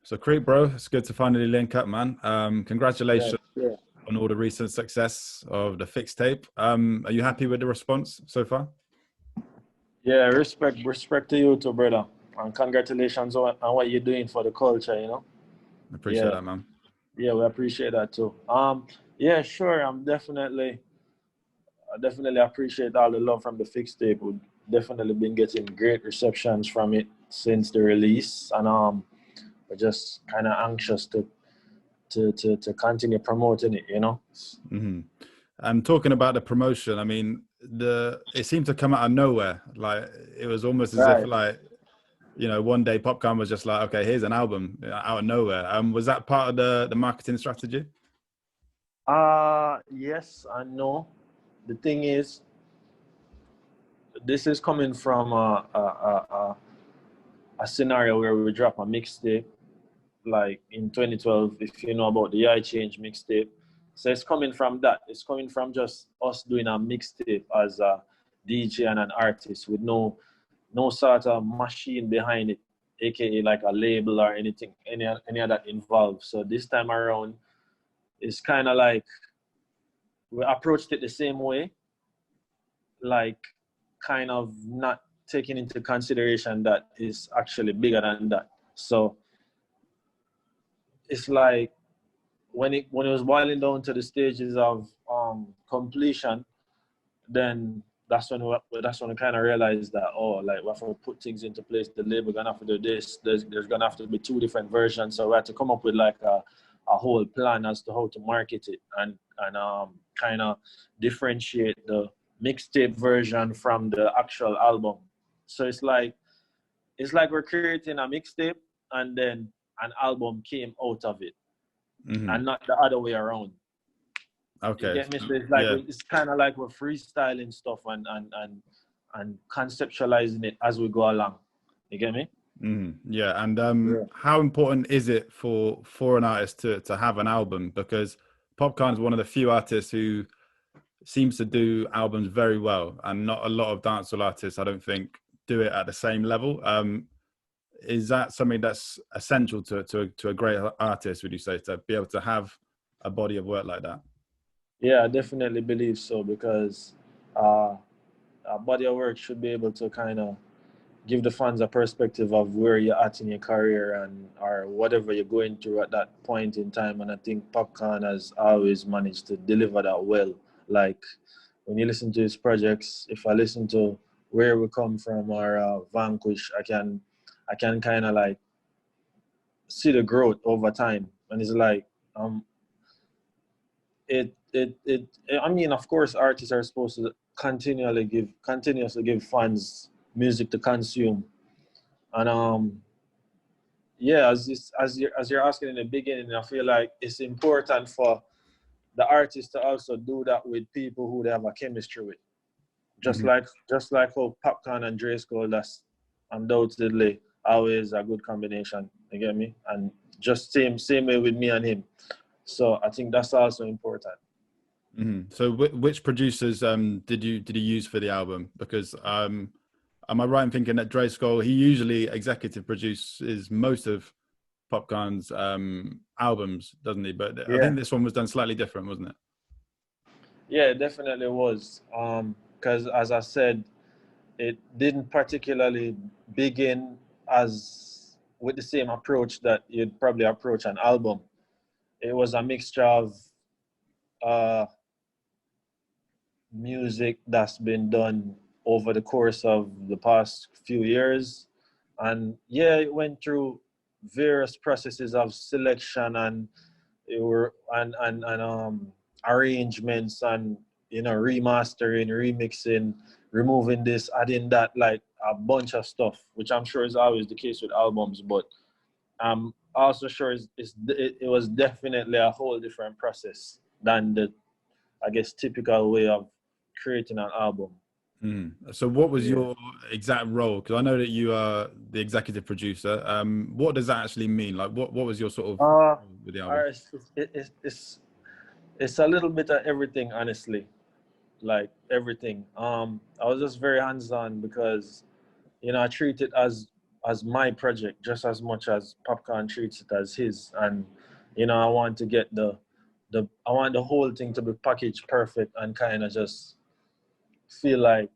So Creep, bro, it's good to finally link up, man. Yeah, Congratulations yeah. on all the recent success of the Fixtape. Are you happy with the response so far? Yeah, respect to you too, brother. And congratulations on what you're doing for the culture, you know? I appreciate Yeah, that, man. yeah, we appreciate that too. Yeah, sure. I definitely appreciate all the love from the Fixtape. We've definitely been getting great receptions from it since the release. And we're just kind of anxious to continue promoting it, you know? hmm Talking about the promotion, I mean, it seemed to come out of nowhere. Like it was almost as if Right. like, one day Popcorn was just like, okay, here's an album out of nowhere. Was that part of the marketing strategy? Yes and no. The thing is, this is coming from a scenario where we drop a mixtape, like in 2012, if you know about the I Change mixtape. So it's coming from that. It's coming from just us doing a mixtape as a DJ and an artist with no sort of machine behind it, aka like a label or any of that involved. So this time around, it's kind of like we approached it the same way, like kind of not taking into consideration that is actually bigger than that. So it's like when it was boiling down to the stages of completion, then that's when we kind of realized that, oh, like we have to put things into place. The label gonna have to do this. There's gonna have to be two different versions. So we had to come up with like a whole plan as to how to market it and kind of differentiate the mixtape version from the actual album. So it's like we're creating a mixtape and then an album came out of it, hmm and not the other way around. You Okay. get me? So Yeah. it's kind of like we're freestyling stuff and conceptualizing it as we go along. You get me? Yeah. And Yeah. how important is it for an artist to have an album? Because Popcorn is one of the few artists who seems to do albums very well, and not a lot of dancehall artists, I don't think, do it at the same level. Is that something that's essential to a great artist? Would you say, to be able to have a body of work like that? Yeah, I definitely believe so because uh, a body of work should be able to kind of give the fans a perspective of where you're at in your career and or whatever you're going through at that point in time. And I think Popcorn has always managed to deliver that well. Like when you listen to his projects, if I listen to where we come from or Vanquish, I can kind of like see the growth over time. And it's like um it I mean, of course artists are supposed to continuously give fans music to consume. And yeah, as you're asking in the beginning, I feel like it's important for the artist to also do that with people who they have a chemistry with. Just hmm like just like how Popcorn and Dre Skull, that's undoubtedly always a good combination. You get me? And just same way with me and him. So I think that's also important. So which producers did you use for the album? Because am I right in thinking that Dre Skull, he usually executive produces most of Popcorn's albums, doesn't he? But I Yeah. think this one was done slightly different, wasn't it? Yeah, it definitely was. Because as I said, it didn't particularly begin as with the same approach that you'd probably approach an album. It was a mixture of uh, music that's been done over the course of the past few years. And yeah, it went through various processes of selection and it were and arrangements and remastering, remixing, removing this, adding that, like a bunch of stuff, which I'm sure is always the case with albums. But I'm also sure it was definitely a whole different process than the, I guess, typical way of creating an album. So what was Yeah. your exact role? Because I know that you are the executive producer. What does that actually mean? Like, what was your sort of Uh, role with the all album? right, it's a little bit of everything, honestly. Like everything. I was just very hands on because I treat it as as my project just as much as Popcorn treats it as his. And you know, I want to get I want the whole thing to be packaged perfect and kind of just feel like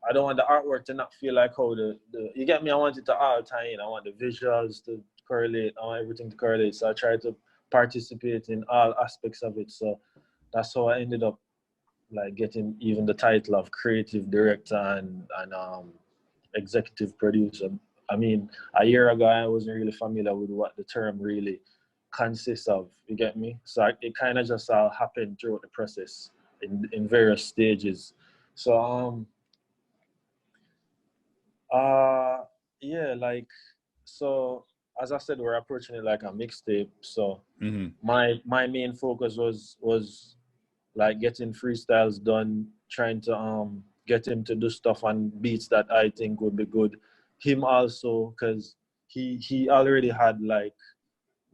I don't want the artwork to not feel like how the you get me. I want it to all tie in. I want the visuals to correlate. I want everything to correlate. So I try to participate in all aspects of it. So that's how I ended up like getting even the title of creative director and executive producer. I mean, a year ago I wasn't really familiar with what the term really consists of. You get me? So it kind of just all happened throughout the process in various stages. So yeah, like, so as I said, we're approaching it like a mixtape. So my main focus was like getting freestyles done, trying to get him to do stuff on beats that I think would be good. Him also, because he already had like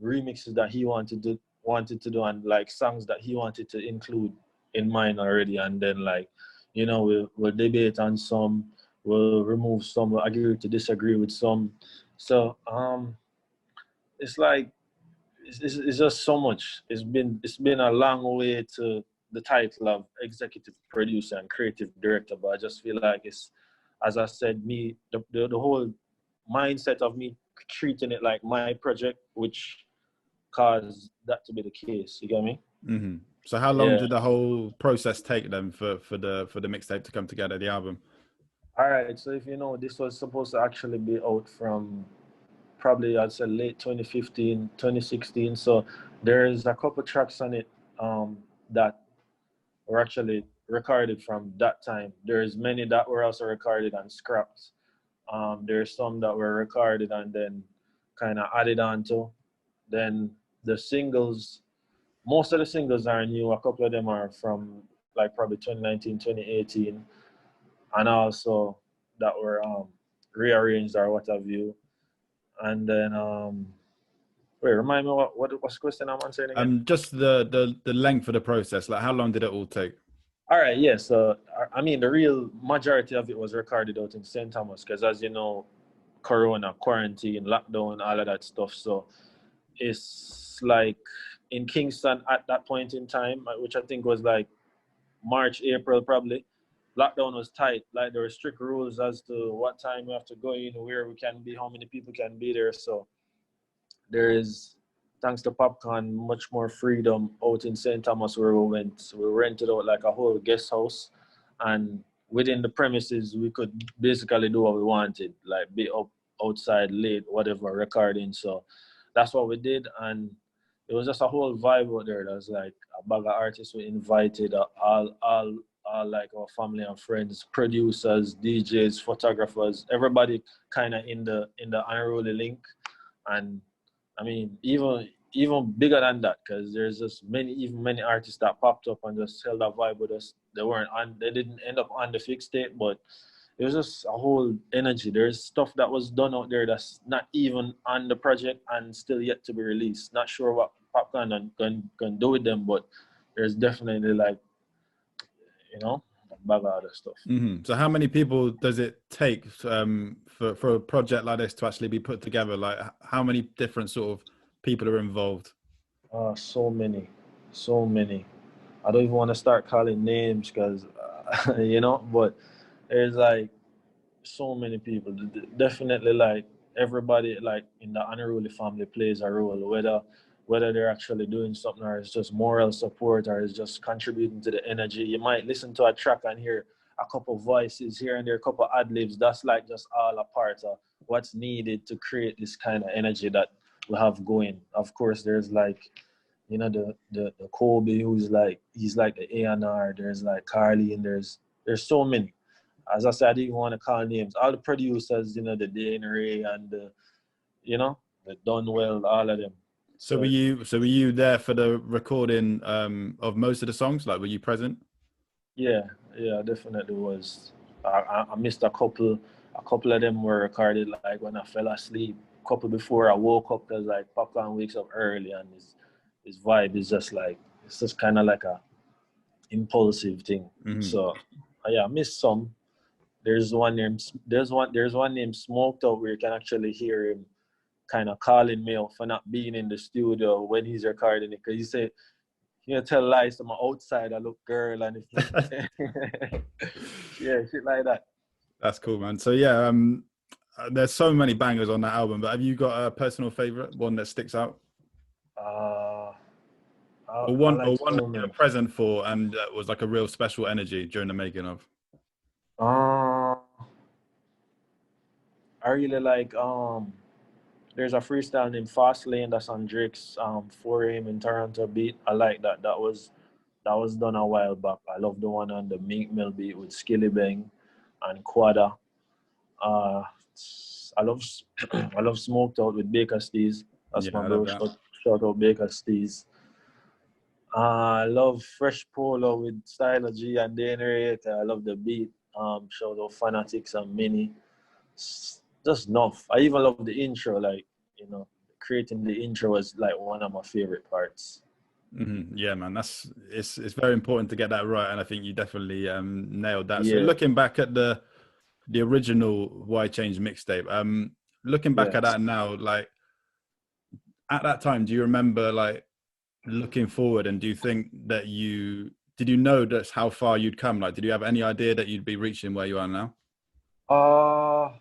remixes that he wanted to do and like songs that he wanted to include in mine already. And then like, you know, we'll debate on some, we'll remove some, we'll agree to disagree with some. So it's like it's just so much. It's been a long way to the title of executive producer and creative director, but I just feel like it's, as I said, me the whole mindset of me treating it like my project, which caused that to be the case. You get me? So how long Yeah. did the whole process take then for the mixtape to come together, the album? All right. So if you know, this was supposed to actually be out from probably I'd say late 2015, 2016. So there's a couple tracks on it that were actually recorded from that time. There's many that were also recorded and scrapped. There's some that were recorded and then kind of added on to. Then the singles, most of the singles are new. A couple of them are from like probably 2019, 2018, and also that were rearranged or what have you. And then wait, remind me what's the question I'm answering again? Just the length of the process. Like, how long did it all take? All right, yeah. So I mean, the real majority of it was recorded out in St. Thomas because, as you know, Corona, quarantine, lockdown, all of that stuff. So it's like in Kingston at that point in time, which I think was like March, April probably. Lockdown was tight. Like there were strict rules as to what time we have to go in, where we can be, how many people can be there. So there is, thanks to Popcorn, much more freedom out in St. Thomas where we went. We rented out like a whole guest house, and within the premises, we could basically do what we wanted, like be up outside late, whatever, recording. So that's what we did, and it was just a whole vibe out there. There was like a bag of artists we invited, all like our family and friends, producers, DJs, photographers, everybody kind of in the Unruly link, and I mean, even bigger than that, because there's just many artists that popped up and just held that vibe with us. They didn't end up on the Fixtape, but it was just a whole energy. There's stuff that was done out there that's not even on the project and still yet to be released. Not sure what Popcorn can do with them, but there's definitely like, you know, a bag of other stuff. So how many people does it take for a project like this to actually be put together? Like, how many different sort of people are involved? So many, so many. I don't even want to start calling names because, you know, but there's like so many people. Definitely, like everybody, like in the Unruly family, plays a role. Whether they're actually doing something or it's just moral support or it's just contributing to the energy. You might listen to a track and hear a couple voices here and there, a couple ad libs. That's like just all a part of what's needed to create this kind of energy that we have going. Of course, there's like, you know, the Kobe, who's like, he's like the A&R. There's like Carly, and there's so many. As I said, I didn't want to call names. All the producers, you know, the Dane Ray and the, you know, the Dunwell, all of them. So were you there for the recording of most of the songs? Like, were you present? Yeah, definitely was. I missed a couple. A couple of them were recorded like when I fell asleep. A couple before I woke up, because like Popcorn wakes up early and his vibe is just like, it's just kind of like a impulsive thing. So yeah, I missed some, there's one named Smoked Out where you can actually hear him kind of calling me out for not being in the studio when he's recording it, because he said he'll tell lies to my outside I look girl, and if yeah, shit like that. That's cool, man. So yeah, there's so many bangers on that album, but have you got a personal favorite, one that sticks out, Uh, or I one like that so you're many. present for and was like a real special energy during the making of? Uh, I really like there's a freestyle named Fast Lane that's on Drake's 4 a.m. in Toronto beat. I like that. That was done a while back. I love the one on the Meek Mill beat with Skilly Bang and Quada. Uh, I love I love Smoked Out with Baker Steez. That's Yeah, my I love bro. that. Shout out Baker Steez. I love Fresh Polo with Styler G and Dane. I love the beat. Shout out Fanatics and Mini. Just enough. I even love the intro. Like, creating the intro was like one of my favorite parts. Yeah, man, it's very important to get that right, and I think you definitely nailed that. So Yeah, looking back at the original Why Change mixtape, looking back yeah. at that now, like at that time, do you remember like looking forward, and do you think that did you know that's how far you'd come? Like, did you have any idea that you'd be reaching where you are now? Uh,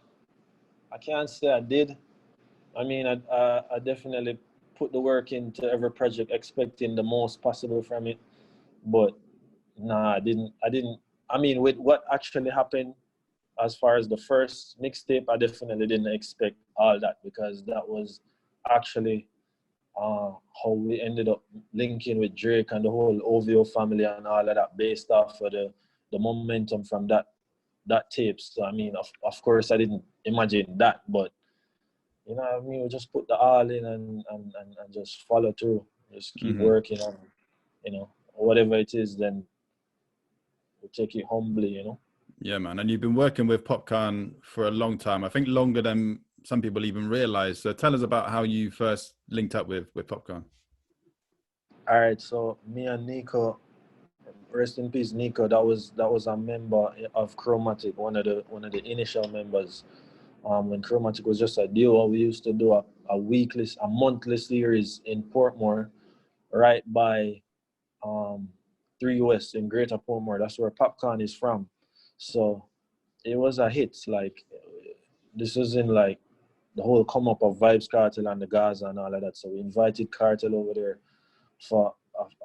I can't say I did. I mean, I definitely put the work into every project, expecting the most possible from it. But nah, I didn't. I didn't. I mean, with what actually happened as far as the first mixtape, I definitely didn't expect all that, because that was actually how we ended up linking with Drake and the whole OVO family and all of that, based off of the momentum from that tape. So I mean, of course, I didn't imagine that, but I mean, we just put the all in and just follow through, just keep Hmm. working on, whatever it is, then we take it humbly. Yeah, man. And you've been working with Popcorn for a long time. I think longer than some people even realize. So tell us about how you first linked up with Popcorn. All right, so me and Nico, rest in peace, Nico. That was a member of Chromatic, one of the initial members. When Chromatic was just a duo, we used to do a monthly series in Portmore, right by um, 3 West in Greater Portmore. That's where Popcorn is from. So it was a hit. Like, this was in like the whole come up of Vybz Kartel and the Gaza and all of that. So we invited Kartel over there for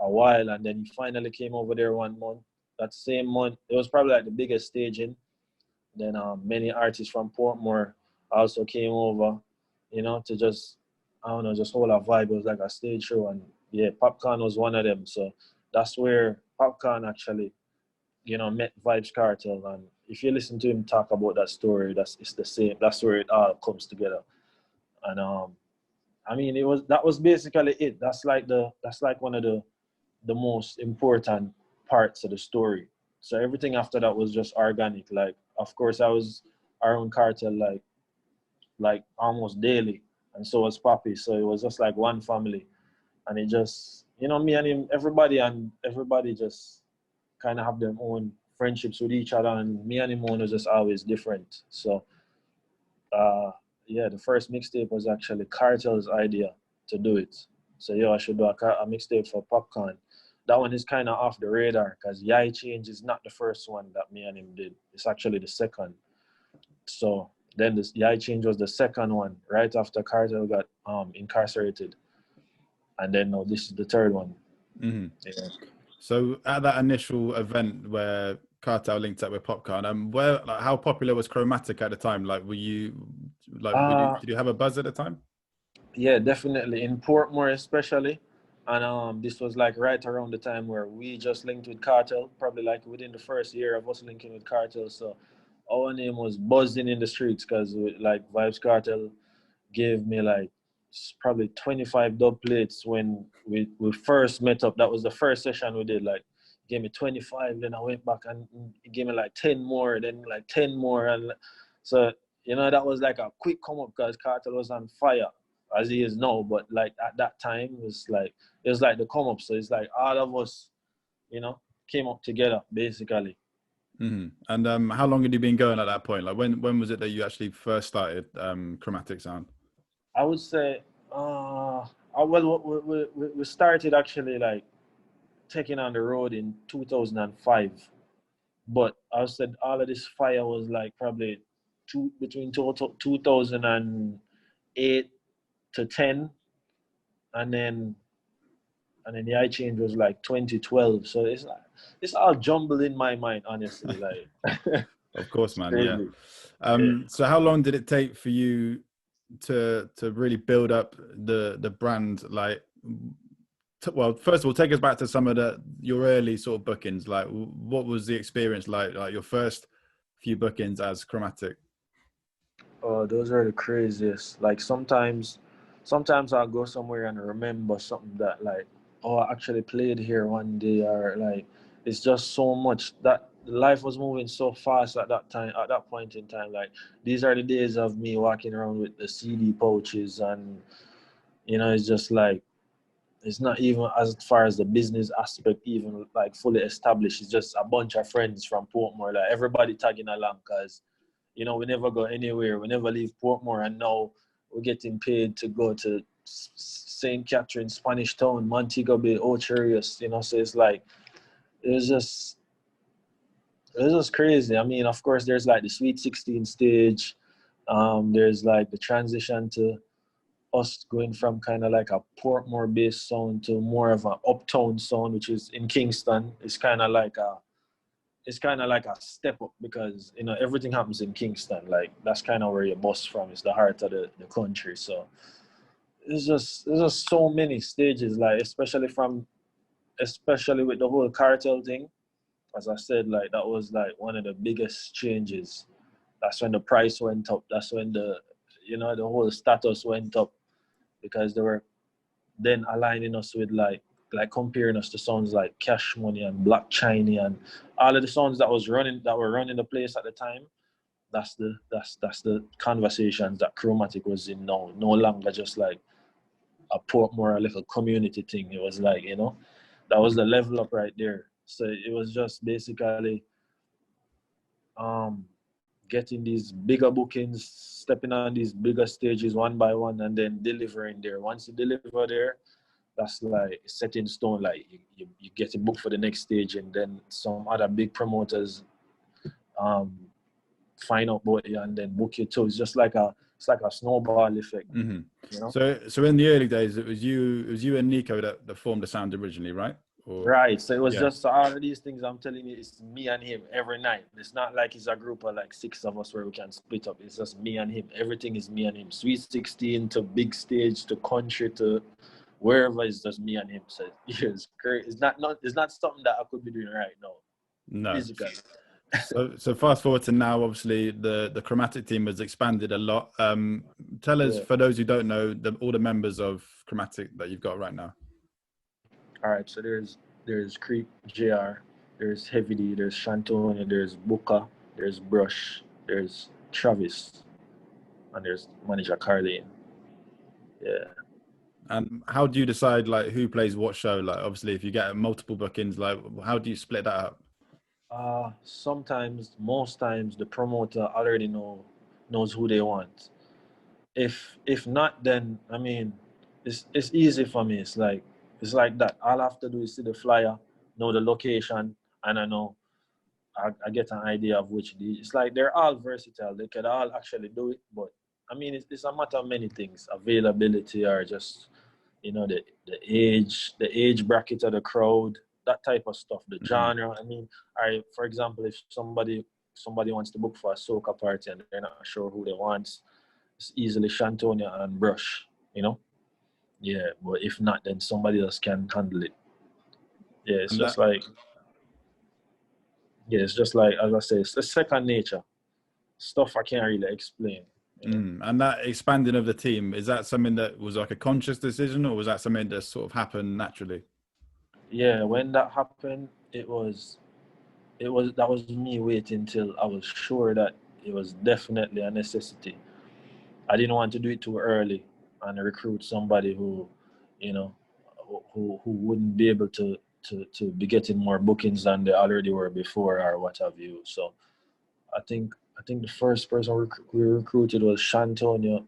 a while, and then he finally came over there one month. That same month, it was probably like the biggest staging. Then many artists from Portmore also came over, to just, I don't know, just hold a vibe. It was like a stage show, and yeah, Popcorn was one of them. So that's where Popcorn actually, met Vybz Kartel. And if you listen to him talk about that story, it's the same. That's where it all comes together. And I mean, that was basically it. That's like one of the most important parts of the story. So everything after that was just organic. Like, of course, I was around Cartel like almost daily, and so was Papi. So it was just like one family, and it just, me and him, everybody just kind of have their own friendships with each other, and me and him was just always different. So uh, yeah, the first mixtape was actually Cartel's idea to do it. So yeah, I should do a mixtape for Popcorn. That one is kind of off the radar, because Yai Change is not the first one that me and him did. It's actually the second. So then this Yai Change was the second one, right after Cartel got incarcerated. And then no, this is the third one. Hmm. Yeah. So at that initial event where Cartel linked up with Popcorn, how popular was Chromatic at the time? Like, Uh, did you have a buzz at the time? Yeah, definitely in Portmore especially, and this was like right around the time where we just linked with Cartel, probably like within the first year of us linking with Cartel. So our name was buzzing in the streets, because like Vybz Kartel gave me like probably 25 dub plates when we first met up. That was the first session we did. Like, he gave me 25, then I went back and he gave me like 10 more, then like 10 more, and so that was like a quick come up, because Cartel was on fire as he is now. But like at that time, it was like the come up. So it's like all of us, came up together basically. And how long had you been going at that point? Like when was it that you actually first started Chromatic Sound? I would say, well, we started actually like taking on the road in 2005. But I said all of this fire was like probably between 2008 to 10, and then the eye change was like 2012. So it's all jumbled in my mind, honestly. Like Of course, it's man. Yeah. crazy. Yeah. So how long did it take for you to really build up the brand? Like, well, first of all, take us back to some of your early sort of bookings. Like, what was the experience like? Like your first few bookings as Chromatic. Oh, those are the craziest. Like sometimes I'll go somewhere and remember something that like, oh, I actually played here one day, or like it's just so much that life was moving so fast at that time, at that point in time. Like these are the days of me walking around with the CD pouches, and it's just like it's not even as far as the business aspect even like fully established. It's just a bunch of friends from Portmore, like everybody tagging along, because we never go anywhere. We never leave Portmore, and now we're getting paid to go to St. Catherine, Spanish Town, Montego Bay, Ocherius. So it's like it was just crazy. I mean, of course, there's like the Sweet 16 stage. There's like the transition to us going from kind of like a Portmore based sound to more of an uptown sound, which is in Kingston. It's kind of like a step up, because everything happens in Kingston. Like that's kind of where you're bust from. It's the heart of the country. So there's just so many stages. Like especially with the whole cartel thing. As I said, like that was like one of the biggest changes. That's when the price went up. That's when the whole status went up, because they were then aligning us with like comparing us to sounds like Cash Money and Black Chiney and all of the songs that were running the place at the time. That's the conversations that Chromatic was in now. No longer just like a Portmore little community thing. It was like, that was the level up right there. So it was just basically um getting these bigger bookings, stepping on these bigger stages one by one, and then delivering there. Once you deliver there, that's like set in stone. Like you get a book for the next stage, and then some other big promoters um, find out about you and then book you too. It's like a snowball effect. So in the early days, it was you and Nico that formed the sound originally, right? Right. So it was just all of these things I'm telling you, it's me and him every night. It's not like it's a group of like 6 of us where we can split up. It's just me and him. Everything is me and him. Sweet 16 to big stage to country to wherever, it's just me and him. So it's great. It's not something that I could be doing right now. No. Physically. So fast forward to now, obviously the Chromatic team has expanded a lot. Tell us, for those who don't know, all the members of Chromatic that you've got right now. All right, so there's Creep, JR, there's Heavy D, there's Shantoni, there's Booker, there's Brush, there's Travis, and there's manager Carlene. Yeah. And how do you decide like who plays what show? Like obviously, if you get multiple bookings, like how do you split that up? Most times, the promoter already knows who they want. If not, then I mean, it's easy for me. It's like that. All I have to do is see the flyer, know the location, and I get an idea of which it's like they're all versatile. They can all actually do it, but I mean, it's a matter of many things: availability, or just the age bracket of the crowd, that type of stuff, the genre. I mean, for example, if somebody wants to book for a soca party and they're not sure who they want, it's easily Shantonia and Brush, Yeah, but if not, then somebody else can handle it. Yeah, it's just like as I say, it's second nature. Stuff I can't really explain. And that expanding of the team, is that something that was like a conscious decision, or was that something that sort of happened naturally? Yeah, when that happened, that was me waiting till I was sure that it was definitely a necessity. I didn't want to do it too early and recruit somebody who, who wouldn't be able to to be getting more bookings than they already were before or what have you. So I think the first person we recruited was Shantonio,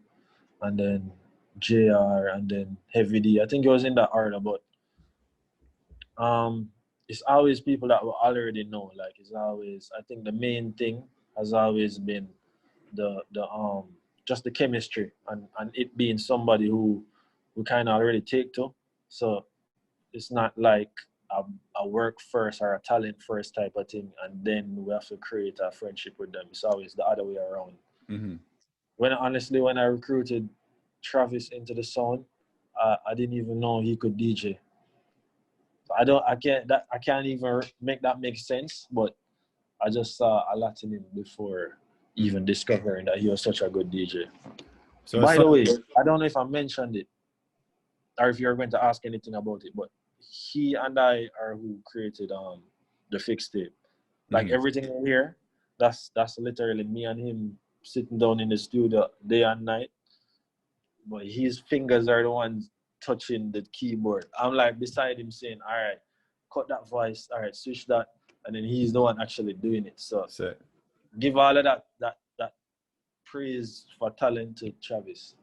and then JR, and then Heavy D. I think it was in that order, but it's always people that we already know. Like, it's always, I think the main thing has always been the just the chemistry, and it being somebody who we kind of already take to. So it's not like a work first or a talent first type of thing, and then we have to create a friendship with them. It's always the other way around. Mm-hmm. When I recruited Travis into the sound, I didn't even know he could DJ. I can't even make that make sense. But I just saw a lot in him before even discovering that he was such a good DJ. So By the way, I don't know if I mentioned it or if you're going to ask anything about it, but he and I are who created the Fixtape. Like, everything in here, that's literally me and him sitting down in the studio day and night. But his fingers are the ones touching the keyboard. I'm like beside him saying, all right, cut that voice, all right, switch that, and then he's the one actually doing it. So give all of that praise for talent to Travis.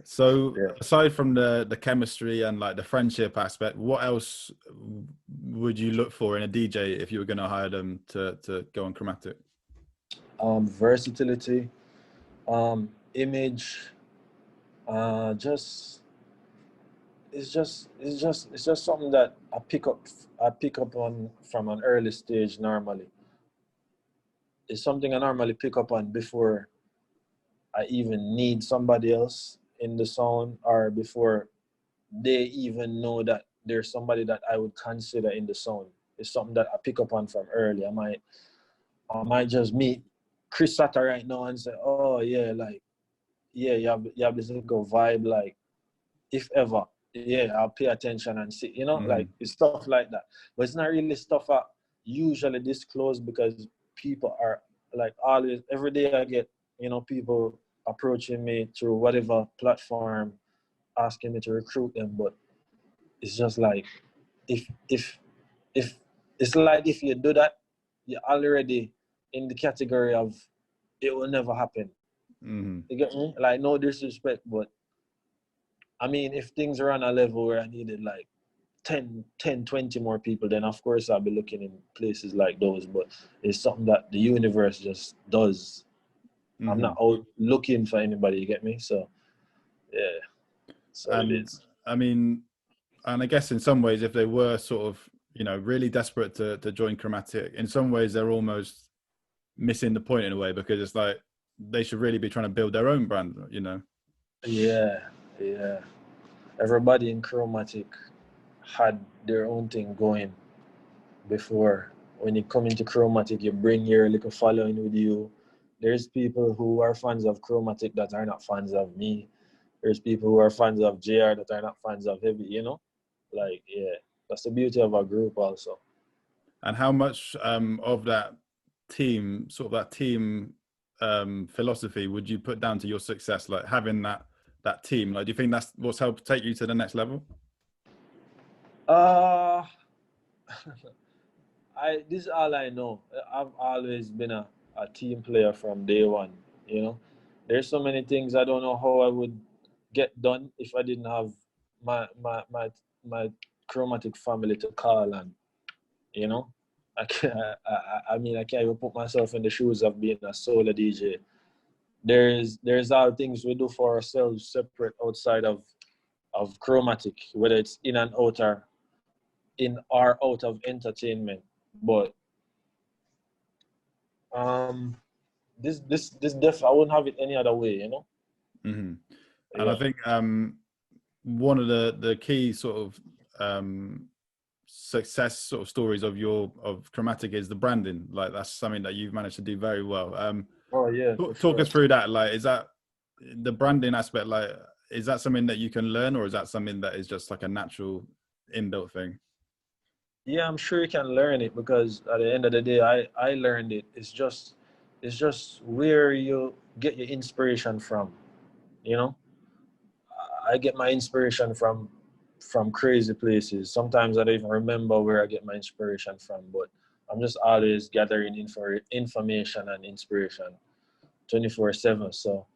So aside from the chemistry and like the friendship aspect, what else would you look for in a DJ if you were going to hire them to go on Chromatic? Versatility, image, it's just something that I pick up on from an early stage normally. It's something I normally pick up on before I even need somebody else in the sound, or before they even know that there's somebody that I would consider in the sound. It's something that I pick up on from early. I might just meet Chris Satta right now and say, oh yeah, like, yeah, you have this little vibe, like, if ever, yeah, I'll pay attention and see, like, it's stuff like that. But it's not really stuff I usually disclose, because people are like, always, every day I get, people approaching me through whatever platform, asking me to recruit them. But it's just like, if it's like, if you do that, you're already in the category of it will never happen. You get me? Like, no disrespect, but I mean, if things are on a level where I needed like 10, 20 more people, then of course I'll be looking in places like those. But it's something that the universe just does. I'm not out looking for anybody, you get me? So, yeah. So it is. I mean, and I guess in some ways, if they were sort of, really desperate to join Chromatic, in some ways they're almost missing the point in a way, because it's like they should really be trying to build their own brand, Yeah. Everybody in Chromatic had their own thing going before. When you come into Chromatic, you bring your little following with you. There's people who are fans of Chromatic that are not fans of me. There's people who are fans of JR that are not fans of Heavy, Like, yeah, that's the beauty of our group also. And how much of that team, philosophy would you put down to your success, like having that team? Like, do you think that's what's helped take you to the next level? This is all I know. I've always been a team player from day one, There's so many things I don't know how I would get done if I didn't have my Chromatic family to call on, I can't even put myself in the shoes of being a solo DJ. There's all things we do for ourselves separate outside of Chromatic, whether it's in and out or in or out of entertainment. But this def I wouldn't have it any other way, And I think one of the key sort of success sort of stories of Chromatic is the branding. Like, that's something that you've managed to do very well. Talk us through that. Like, is that the branding aspect? Like, is that something that you can learn, or is that something that is just like a natural inbuilt thing? Yeah, I'm sure you can learn it, because at the end of the day, I learned it. It's just where you get your inspiration from, I get my inspiration from from crazy places. Sometimes I don't even remember where I get my inspiration from, but I'm just always gathering information and inspiration 24/7. So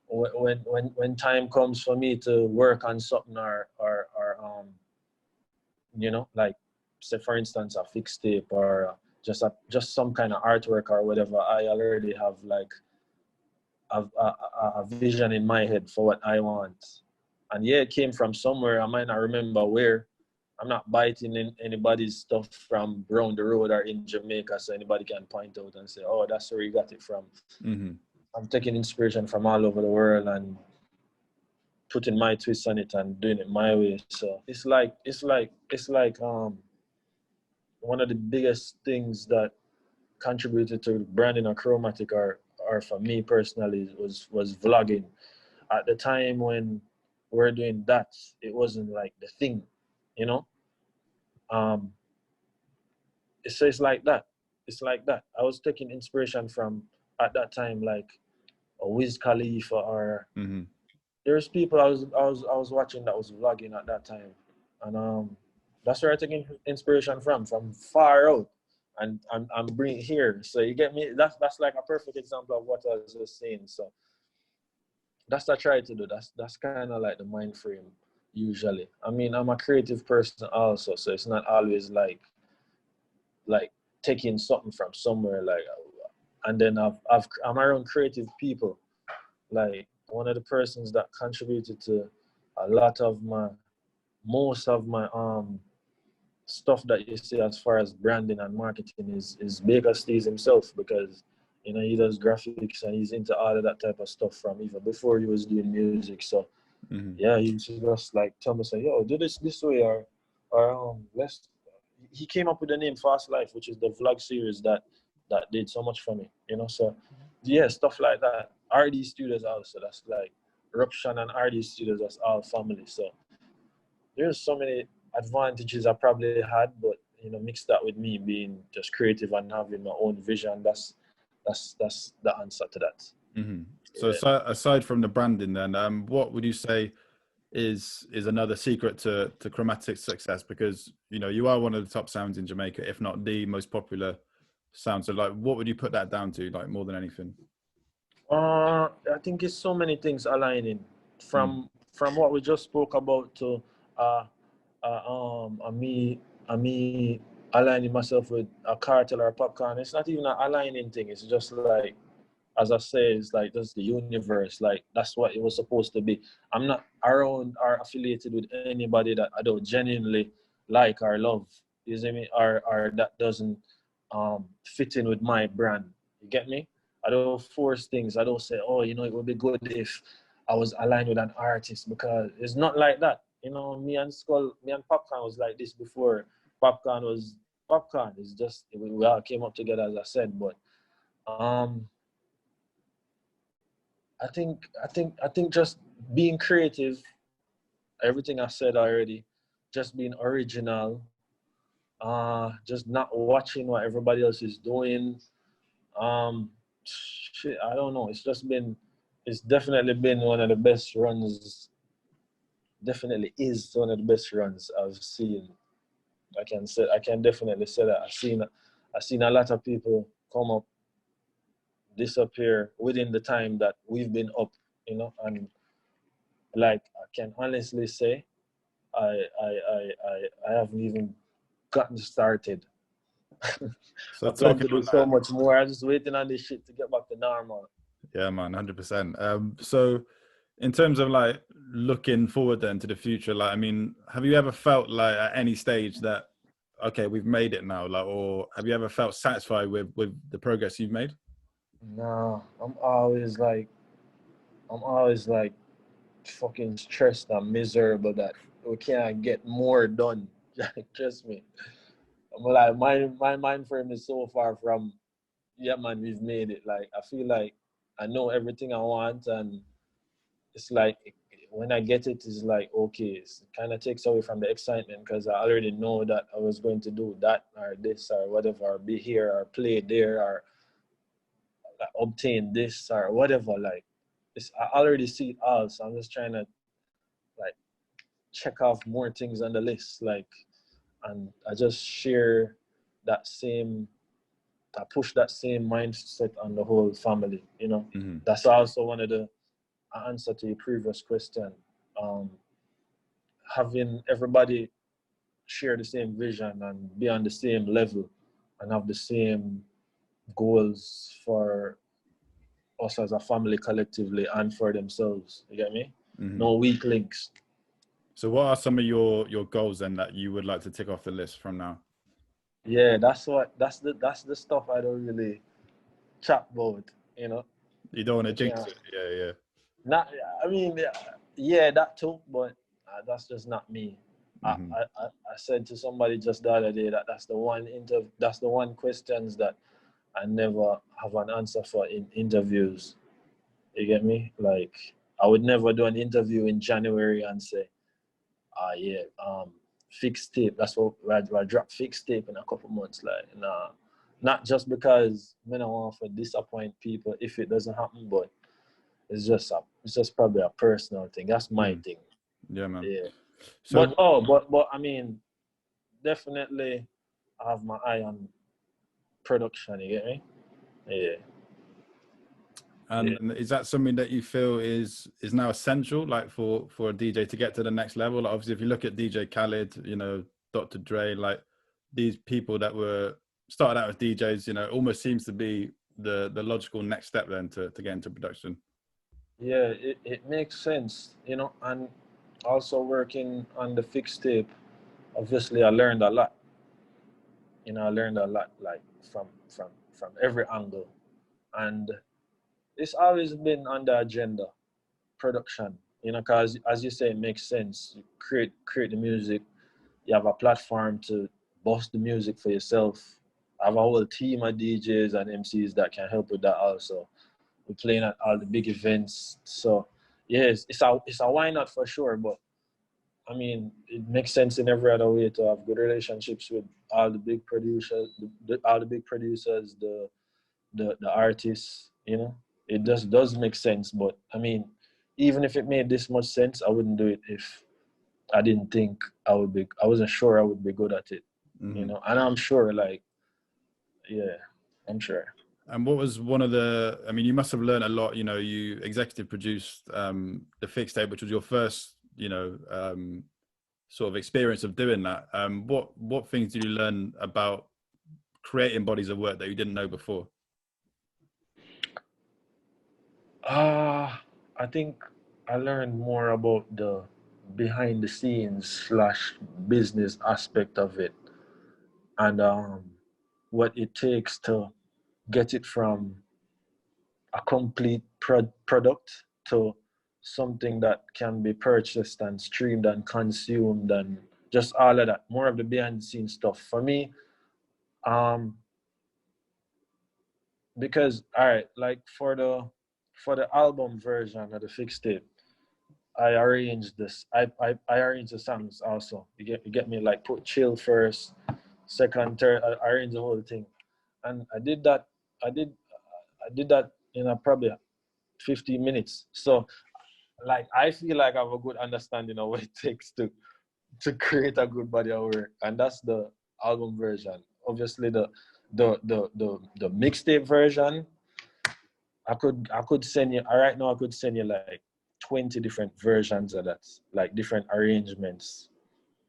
when time comes for me to work on something or you know, like say for instance a fixtape or just some kind of artwork or whatever, I already have like a vision in my head for what I want. And yeah, it came from somewhere. I might not remember where. I'm not biting in anybody's stuff from around the road or in Jamaica, so anybody can point out and say, "Oh, that's where you got it from." Mm-hmm. I'm taking inspiration from all over the world and putting my twist on it and doing it my way. So it's like one of the biggest things that contributed to branding a Chromatic or for me personally was vlogging. At the time when we're doing that, it wasn't like the thing, you know. Um, it's like that. It's like that. I was taking inspiration from at that time like a Wiz Khalifa or Mm-hmm. there's people I was watching that was vlogging at that time, and that's where I taking inspiration from far out, and I'm bringing it here. So you get me? That's like a perfect example of what I was just saying. So that's what I try to do. That's kind of like the mind frame usually. I mean, I'm a creative person also, so it's not always like taking something from somewhere like, and then I'm around creative people. Like one of the persons that contributed to a lot of most of my stuff that you see as far as branding and marketing is Baker Steez himself, because you know he does graphics and he's into all of that type of stuff from even before he was doing music. So Mm-hmm. yeah, he used to just like tell me say, yo, do this way or let's. He came up with the name Fast Life, which is the vlog series that did so much for me, you know. So yeah, stuff like that. RD Studios also, that's like Eruption and RD Studios, that's all family. So there's so many advantages I probably had, but you know, mix that with me being just creative and having my own vision. That's the answer to that. Mm-hmm. So Yeah. aside from the branding, then, what would you say is another secret to Chromatic's success? Because you know you are one of the top sounds in Jamaica, if not the most popular sound. So like, what would you put that down to? Like more than anything. I think it's so many things aligning Mm. from what we just spoke about to uh, me aligning myself with a cartel or a popcorn. It's not even an aligning thing. It's just like, as I say, it's like that's the universe. Like that's what it was supposed to be. I'm not around or affiliated with anybody that I don't genuinely like or love. You see me? Or that doesn't fit in with my brand. You get me? I don't force things. I don't say, oh, you know, it would be good if I was aligned with an artist, because it's not like that. You know, me and Popcorn was like this before. Popcorn was Popcorn. It's just we all came up together, as I said. But um, I think just being creative. Everything I said already. Just being original. Just not watching what everybody else is doing. Um, shit, I don't know. It's definitely been one of the best runs. Definitely is one of the best runs I've seen. I can definitely say that. I've seen a lot of people come up, disappear within the time that we've been up, you know, and like I can honestly say, I haven't even gotten started. So I plan talking to do on so that, much more. I'm just waiting on this shit to get back to normal. yeah, man, 100%. So in terms of like looking forward then to the future, like I mean, have you ever felt like at any stage that okay, we've made it now, like, or have you ever felt satisfied with the progress you've made? No, I'm always like fucking stressed and miserable that we can't get more done. Trust me. I'm like my mind frame is so far from, yeah man, we've made it. Like I feel like I know everything I want, and it's like when I get it, it's like okay, it kind of takes away from the excitement because I already know that I was going to do that or this or whatever, or be here or play there or like, obtain this or whatever. Like I already see it all, so I'm just trying to like check off more things on the list, like, and I just share that same, I push that same mindset on the whole family, you know. Mm-hmm. That's also one of the answer to your previous question. Um, Having everybody share the same vision and be on the same level and have the same goals for us as a family collectively and for themselves. You get me? Mm-hmm. No weak links. So what are some of your goals then that you would like to tick off the list from now? Yeah, that's the stuff I don't really chat about, you know. You don't want to I jinx can't, it. Yeah. not, I mean, yeah, that too, but that's just not me. Mm-hmm. I said to somebody just the other day that that's the one questions that I never have an answer for in interviews. You get me? Like, I would never do an interview in January and say, yeah, Fixtape. That's what I drop Fixtape in a couple months. Like, nah, not just because I don't want to disappoint people if it doesn't happen, but it's just probably a personal thing. That's my thing. Yeah, man. Yeah. So But I mean, definitely I have my eye on production. You get me? Yeah. and is that something that you feel is now essential, like for a DJ to get to the next level? Like obviously, if you look at DJ Khaled, you know, Dr. Dre, like these people that were started out as DJs, you know, almost seems to be the logical next step then to get into production. Yeah, it makes sense, you know, and also working on the Fixtape, obviously I learned a lot. You know, I learned a lot, like from every angle. And it's always been on the agenda, production, you know, because as you say, it makes sense. You create the music, you have a platform to bust the music for yourself. I have a whole team of DJs and MCs that can help with that also. We're playing at all the big events. So yes, it's a why not for sure. But I mean, it makes sense in every other way to have good relationships with all the big producers, all the big producers, the artists. You know, it just does make sense. But I mean, even if it made this much sense, I wouldn't do it if I didn't think I would be. I wasn't sure I would be good at it. Mm-hmm. You know, and I'm sure, like, yeah, I'm sure. And what was one of the, I mean, you must have learned a lot, you know, you executive produced the Fixtape, which was your first, you know, sort of experience of doing that. What things did you learn about creating bodies of work that you didn't know before? I think I learned more about the behind the scenes slash business aspect of it, and what it takes to get it from a complete product to something that can be purchased and streamed and consumed and just all of that. More of the behind the scenes stuff for me. Um, because all right, like for the album version of the Fixtape, I arranged this. I arranged the songs also. You get me, like put chill first, second, third. I arranged the whole thing, and I did that. I did I did that in a probably 15 minutes. So like I feel like I have a good understanding of what it takes to create a good body of work, and that's the album version. Obviously the mixtape version. I could send you right now. I could send you like 20 different versions of that, like different arrangements.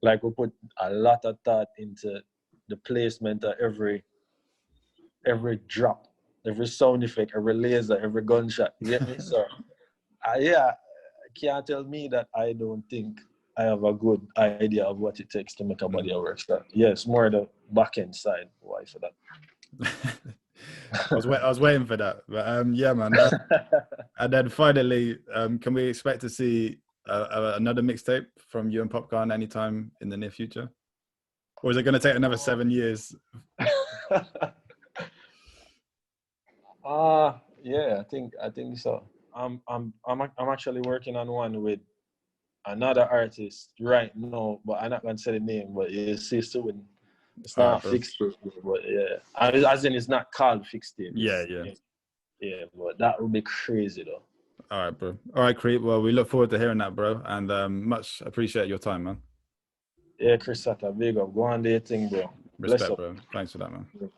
Like we put a lot of thought into the placement of every drop, every sound effect, every laser, every gunshot. You get me? So yeah, can't tell me that I don't think I have a good idea of what it takes to make a body of work. So yes, more the back end side. Why for that? I was waiting for that, but yeah, man. And then finally, can we expect to see another mixtape from you and Popcorn anytime in the near future, or is it going to take another 7 years? Yeah, I think so. I'm actually working on one with another artist right now, but I'm not gonna say the name. But you see soon. It's All not right, bro. Fixtape, but yeah, as in it's not called Fixtape. Yeah. Yeah, but that would be crazy though. All right, bro. All right, Creep. Well, we look forward to hearing that, bro, and much appreciate your time, man. Yeah, Chris Satta, big up. Go on do your thing, bro. Bless Respect, up. bro. Thanks for that, man. Yeah.